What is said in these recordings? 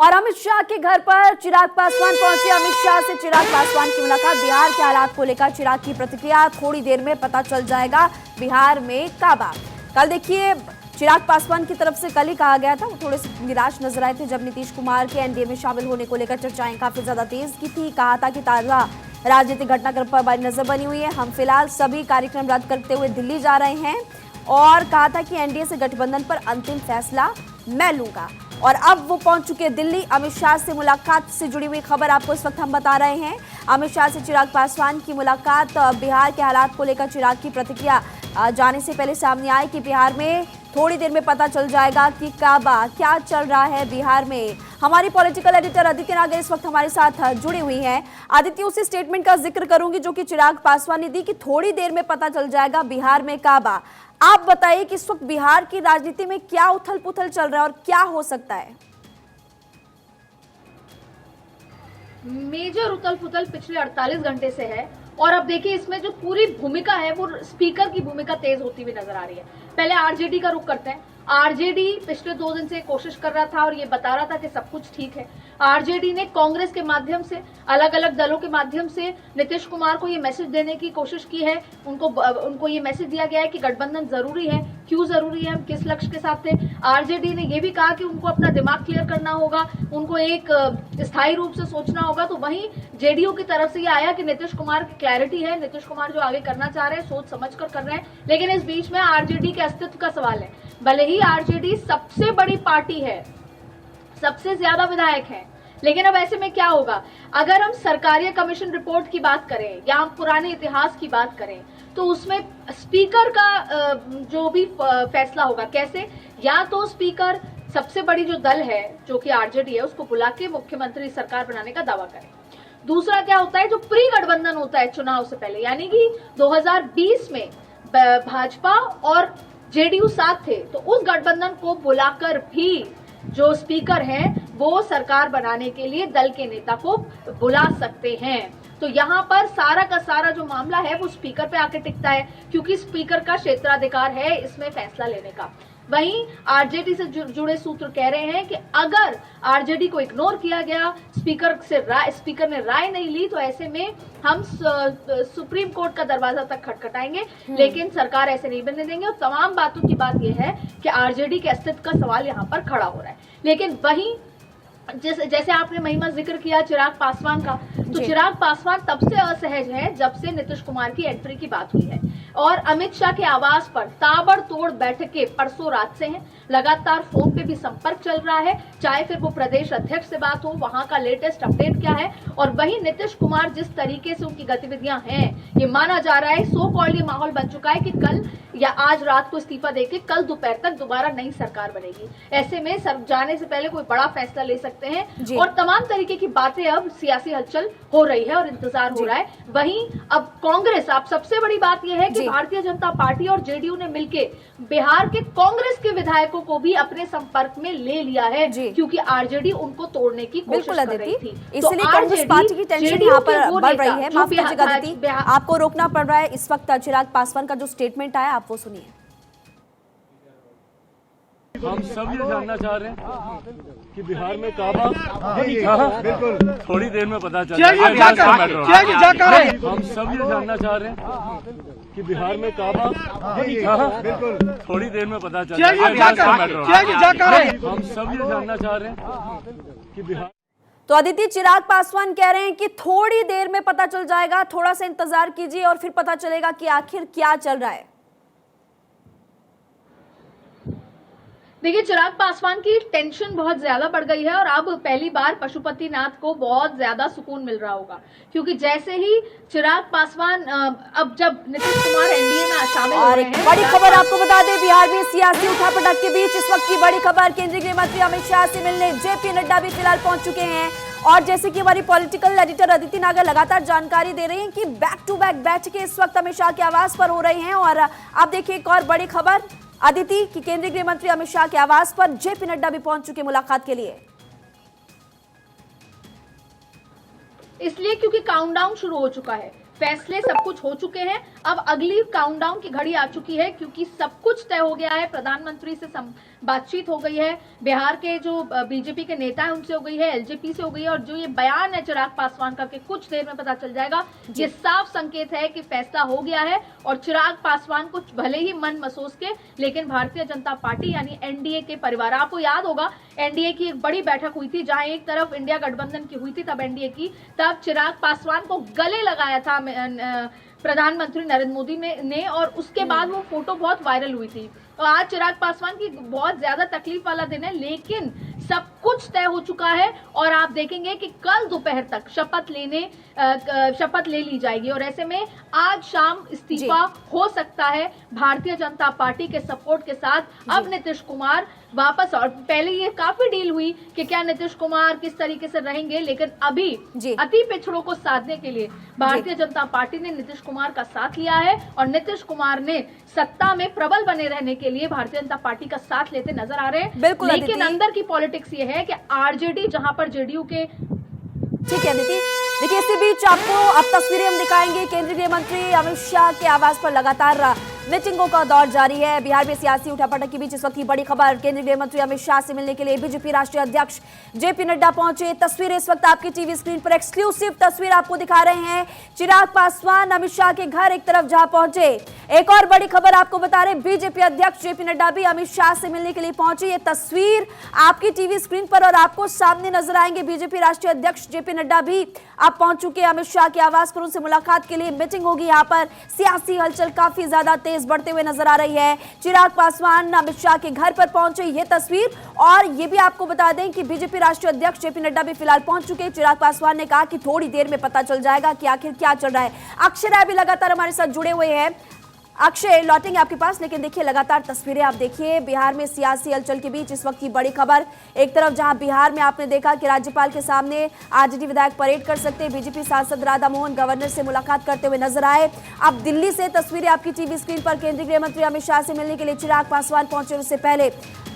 और अमित शाह के घर पर चिराग पासवान पहुंचे। अमित शाह से चिराग पासवान की मुलाकात। बिहार के हालात को लेकर चिराग की प्रतिक्रिया। थोड़ी देर में पता चल जाएगा बिहार में काबा। कल देखिए चिराग पासवान की तरफ से कल ही कहा गया था, वो थोड़े से निराश नजर आए थे जब नीतीश कुमार के एनडीए में शामिल होने को लेकर चर्चाएं काफी ज्यादा तेज की थी। कहा था कि ताजा राजनीतिक घटनाक्रम पर हमारी नजर बनी हुई है, हम फिलहाल सभी कार्यक्रम रद्द करते हुए दिल्ली जा रहे हैं। और कहा था कि एनडीए से गठबंधन पर अंतिम फैसला मैं लूंगा। और अब वो पहुंच चुके हैं दिल्ली। अमित शाह से मुलाकात से जुड़ी हुई खबर आपको इस वक्त हम बता रहे हैं। अमित शाह से चिराग पासवान की मुलाकात। बिहार के हालात को लेकर चिराग की प्रतिक्रिया जाने से पहले सामने आई कि बिहार में थोड़ी देर में पता चल जाएगा कि काबा क्या चल रहा है बिहार में। हमारी पॉलिटिकल एडिटर अदिति नागर इस वक्त हमारे साथ जुड़ी हुई हैं। अदिति, उसी स्टेटमेंट का जिक्र करूंगी जो कि चिराग पासवान ने दी कि थोड़ी देर में पता चल जाएगा बिहार में काबा। आप बताइए कि इस वक्त बिहार की राजनीति में क्या उथल पुथल चल रहा है और क्या हो सकता है? मेजर उथल पुथल पिछले 48 घंटे से है। और अब देखिए इसमें जो पूरी भूमिका है वो स्पीकर की भूमिका तेज होती हुई नजर आ रही है। पहले आरजेडी का रुख करते हैं। आरजेडी पिछले 2 दिन से कोशिश कर रहा था और ये बता रहा था कि सब कुछ ठीक है। आरजेडी ने कांग्रेस के माध्यम से, अलग अलग दलों के माध्यम से नीतीश कुमार को ये मैसेज देने की कोशिश की है। उनको ये मैसेज दिया गया है कि गठबंधन जरूरी है। क्यों जरूरी है, हम किस लक्ष्य के साथ थे। आरजेडी ने ये भी कहा कि उनको अपना दिमाग क्लियर करना होगा, उनको एक स्थायी रूप से सोचना होगा। तो वहीं जेडीयू की तरफ से ये आया कि नीतीश कुमार की क्लैरिटी है, नीतीश कुमार जो आगे करना चाह रहे हैं सोच समझ कर रहे हैं। लेकिन इस बीच में आरजेडी के अस्तित्व का सवाल है। भले ही आरजेडी सबसे बड़ी पार्टी है, सबसे ज्यादा विधायक हैं, लेकिन अब ऐसे में क्या होगा? अगर हम सरकारी कमीशन रिपोर्ट की बात करें या हम पुराने इतिहास की बात करें तो उसमें स्पीकर का जो भी फैसला होगा, कैसे, या तो स्पीकर सबसे बड़ी जो दल है जो कि आरजेडी है उसको बुला के मुख्यमंत्री सरकार बनाने का दावा करें। दूसरा क्या होता है, जो प्री गठबंधन होता है चुनाव से पहले, यानी कि 2020 में भाजपा और जेडीयू साथ थे, तो उस गठबंधन को बुलाकर भी जो स्पीकर हैं वो सरकार बनाने के लिए दल के नेता को बुला सकते हैं। तो यहाँ पर सारा का सारा जो मामला है वो स्पीकर पे आके टिकता है, क्योंकि स्पीकर का क्षेत्राधिकार है इसमें फैसला लेने का। वहीं आरजेडी से जुड़े सूत्र कह रहे हैं कि अगर आरजेडी को इग्नोर किया गया, स्पीकर ने राय नहीं ली, तो ऐसे में हम सुप्रीम कोर्ट का दरवाजा तक खटखटाएंगे, लेकिन सरकार ऐसे नहीं बनने देंगे। और तमाम बातों की बात यह है कि आरजेडी के अस्तित्व का सवाल यहाँ पर खड़ा हो रहा है। लेकिन वहीं जैसे आपने महिमा जिक्र किया चिराग पासवान का, तो चिराग पासवान तब से असहज है जब से नीतीश कुमार की एंट्री की बात हुई है। और अमित शाह के आवास पर ताबड़तोड़ बैठकें परसों रात से हैं। लगातार फोन पे भी संपर्क चल रहा है, चाहे फिर वो प्रदेश अध्यक्ष से बात हो, वहां का लेटेस्ट अपडेट क्या है। और वहीं नीतीश कुमार जिस तरीके से उनकी गतिविधियां हैं, ये माना जा रहा है, सो कॉल्ड ये माहौल बन चुका है कि कल या आज रात को इस्तीफा देके कल दोपहर तक दोबारा नई सरकार बनेगी। ऐसे में जाने से पहले कोई बड़ा फैसला ले सकते हैं और तमाम तरीके की बातें अब सियासी हलचल हो रही है और इंतजार हो रहा है। वहीं अब कांग्रेस, अब सबसे बड़ी बात यह है कि भारतीय जनता पार्टी और जेडीयू ने मिलके बिहार के कांग्रेस के विधायकों को भी अपने संपर्क में ले लिया है, क्योंकि आरजेडी उनको तोड़ने की कोशिश कर रही थी। इसलिए कांग्रेस पार्टी की टेंशन यहाँ पर बढ़ रही है। माफ कीजिएगा अदिति, आपको रोकना पड़ रहा है। इस वक्त चिराग पासवान का जो स्टेटमेंट आया आप वो सुनिए। हम सब ये जानना चाह रहे हैं कि बिहार में काबा थोड़ी देर में पता चल जाएगा। हम सब ये जानना चाह रहे हैं कि बिहार में काबा थोड़ी देर में पता चल जाएगा। हम सब ये जानना चाह रहे हैं कि बिहार। तो अदिति, चिराग पासवान कह रहे हैं कि थोड़ी देर में पता चल जाएगा, थोड़ा सा इंतजार कीजिए और फिर पता चलेगा कि आखिर क्या चल रहा है। देखिए चिराग पासवान की टेंशन बहुत ज्यादा बढ़ गई है और अब पहली बार पशुपतिनाथ को बहुत ज्यादा सुकून मिल रहा होगा, क्योंकि जैसे ही चिराग पासवान अब जब नीतीश कुमार एनडीए में शामिल हो रहे हैं। बड़ी खबर आपको बता दें, बिहार में सियासी उठापटक के बीच इस वक्त की बड़ी खबर, केंद्रीय गृह मंत्री अमित शाह से मिलने जेपी नड्डा भी फिलहाल पहुंच चुके हैं। और जैसे कि हमारी पॉलिटिकल एडिटर अदिति नागर लगातार जानकारी दे रही हैं कि बैक टू बैक बैठकें इस वक्त अमित शाह के आवास पर हो रही हैं। और अब देखिए एक और बड़ी खबर अदिति की, केंद्रीय गृह मंत्री अमित शाह के आवास पर जेपी नड्डा भी पहुंच चुके मुलाकात के लिए। इसलिए क्योंकि काउंटडाउन शुरू हो चुका है, फैसले सब कुछ हो चुके हैं। अब अगली काउंटडाउन की घड़ी आ चुकी है, क्योंकि सब कुछ तय हो गया है। प्रधानमंत्री से बातचीत हो गई है, बिहार के जो बीजेपी के नेता है उनसे हो गई है, एलजेपी से हो गई है, और जो ये बयान है चिराग पासवान का कि कुछ देर में पता चल जाएगा, ये साफ संकेत है कि फैसला हो गया है। और चिराग पासवान को भले ही मन मसोस के, लेकिन भारतीय जनता पार्टी यानी एनडीए के परिवार, आपको याद होगा एनडीए की एक बड़ी बैठक हुई थी जहां एक तरफ इंडिया गठबंधन की हुई थी, तब एनडीए की, तब चिराग पासवान को गले लगाया था प्रधानमंत्री नरेंद्र मोदी ने, और उसके बाद वो फोटो बहुत वायरल हुई थी। तो आज चिराग पासवान की बहुत ज्यादा तकलीफ वाला दिन है, लेकिन सब कुछ तय हो चुका है। और आप देखेंगे कि कल दोपहर तक शपथ ले ली जाएगी, और ऐसे में आज शाम इस्तीफा हो सकता है भारतीय जनता पार्टी के सपोर्ट के साथ। अब नीतीश कुमार वापस, और पहले ये काफी डील हुई कि क्या नीतीश कुमार किस तरीके से रहेंगे, लेकिन अभी अति पिछड़ों को साधने के लिए भारतीय जनता पार्टी ने नीतीश कुमार का साथ लिया है, और नीतीश कुमार ने सत्ता में प्रबल बने रहने के लिए भारतीय जनता पार्टी का साथ लेते नजर आ रहे हैं। लेकिन अंदर की पॉलिटिक्स ये है कि आरजेडी जहां पर जेडीयू के, ठीक है अदिति, देखिए इसी बीच आपको अब तस्वीरें हम दिखाएंगे। केंद्रीय गृह मंत्री अमित शाह के आवास पर लगातार मीटिंगों का दौर जारी है। बिहार में सियासी उठापटक के बीच इस वक्त की बड़ी खबर, केंद्रीय गृह मंत्री अमित शाह से मिलने के लिए बीजेपी राष्ट्रीय अध्यक्ष जेपी नड्डा पहुंचे। तस्वीरें इस वक्त आपकी टीवी स्क्रीन पर एक्सक्लूसिव तस्वीर आपको दिखा रहे हैं। चिराग पासवान अमित शाह के घर एक तरफ जहां पहुंचे, एक और बड़ी खबर आपको बता रहे, बीजेपी अध्यक्ष जेपी नड्डा भी अमित शाह से मिलने के लिए पहुंचे। ये तस्वीर आपकी टीवी स्क्रीन पर और आपको सामने नजर आएंगे। बीजेपी राष्ट्रीय अध्यक्ष जेपी नड्डा भी अब पहुंच चुके हैं अमित शाह के आवास पर, उनसे मुलाकात के लिए मीटिंग होगी। यहाँ पर सियासी हलचल काफी ज्यादा तेज बढ़ते हुए नजर आ रही है। चिराग पासवान अमित शाह के घर पर पहुंचे, ये तस्वीर, और ये भी आपको बता दें कि बीजेपी राष्ट्रीय अध्यक्ष जेपी नड्डा भी फिलहाल पहुंच चुके हैं। चिराग पासवान ने कहा कि थोड़ी देर में पता चल जाएगा कि आखिर क्या चल रहा है। अक्षय राय भी लगातार हमारे साथ जुड़े हुए हैं। अक्षय, लौटेंगे आपके पास, लेकिन देखिए लगातार तस्वीरें आप देखिए बिहार में सियासी हलचल के बीच इस वक्त की बड़ी खबर। एक तरफ जहां बिहार में आपने देखा कि राज्यपाल के सामने आरजेडी विधायक परेड कर सकते हैं, बीजेपी सांसद राधा मोहन गवर्नर से मुलाकात करते हुए नजर आए। अब दिल्ली से तस्वीरें आपकी टीवी स्क्रीन पर, केंद्रीय गृह मंत्री अमित शाह से मिलने के लिए चिराग पासवान पहुंचे, उससे पहले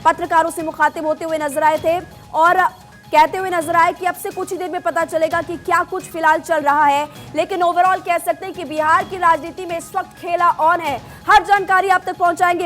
पत्रकारों से मुखातिब होते हुए नजर आए थे और कहते हुए नजर आए कि अब से कुछ ही देर में पता चलेगा कि क्या कुछ फिलहाल चल रहा है। लेकिन ओवरऑल कह सकते हैं कि बिहार की राजनीति में इस वक्त खेला ऑन है। हर जानकारी आप तक पहुंचाएंगे।